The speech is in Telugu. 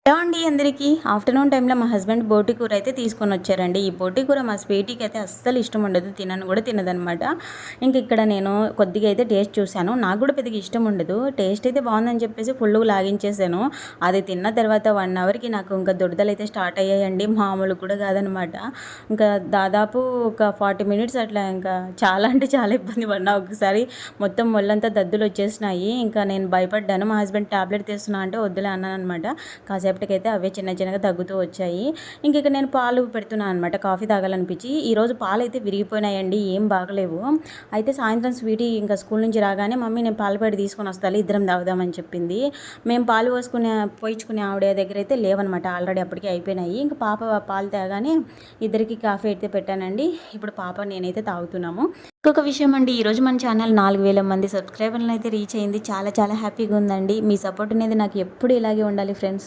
హలో అండి అందరికీ ఆఫ్టర్నూన్ టైంలో మా హస్బెండ్ బోటి కూర అయితే తీసుకొని వచ్చారండి. ఈ బోటి కూర మా స్వీటీకి అయితే అస్సలు ఇష్టం ఉండదు, తినను కూడా తినదనమాట. ఇంక ఇక్కడ నేను కొద్దిగా అయితే టేస్ట్ చూశాను, నాకు కూడా పెద్దగా ఇష్టం ఉండదు. టేస్ట్ అయితే బాగుందని చెప్పేసి ఫుల్గా లాగించేసాను. అది తిన్న తర్వాత 1 అవర్కి నాకు ఇంకా దురదలు అయితే స్టార్ట్ అయ్యాయండి, మామూలు కూడా కాదనమాట. ఇంకా దాదాపు ఒక 40 మినిట్స్ అట్లా ఇంకా చాలా అంటే చాలా ఇబ్బంది పడినా. ఒకసారి మొత్తం ఒళ్ళంతా దద్దులు వచ్చేసినాయి. ఇంకా నేను భయపడ్డాను. మా హస్బెండ్ టాబ్లెట్ తీస్తున్నా అంటే వద్దులే అన్నాను అనమాట. కాసేపటికైతే అవే చిన్న చిన్నగా తగ్గుతూ వచ్చాయి. ఇంక ఇక్కడ నేను పాలు పెడుతున్నాను అనమాట, కాఫీ తాగాలనిపించి. ఈరోజు పాలు అయితే విరిగిపోయినాయండి, ఏం బాగలేవు. అయితే సాయంత్రం స్వీటీ ఇంకా స్కూల్ నుంచి రాగానే మమ్మీ నేను పాలు పెట్టి తీసుకొని వస్తాను, ఇద్దరం తాగుదామని చెప్పింది. మేము పాలు పోయించుకునే ఆవిడ దగ్గర అయితే లేవనమాట, ఆల్రెడీ అప్పటికే అయిపోయినాయి. ఇంకా పాప పాలు తాగానే ఇద్దరికి కాఫీ అయితే పెట్టానండి. ఇప్పుడు పాప నేనైతే తాగుతున్నాము. ఇంకొక విషయం అండి, ఈరోజు మన ఛానల్ 4000 మంది సబ్స్క్రైబర్లను అయితే రీచ్ అయింది. చాలా చాలా హ్యాపీగా ఉందండి. మీ సపోర్ట్ అనేది నాకు ఎప్పుడు ఇలాగే ఉండాలి ఫ్రెండ్స్.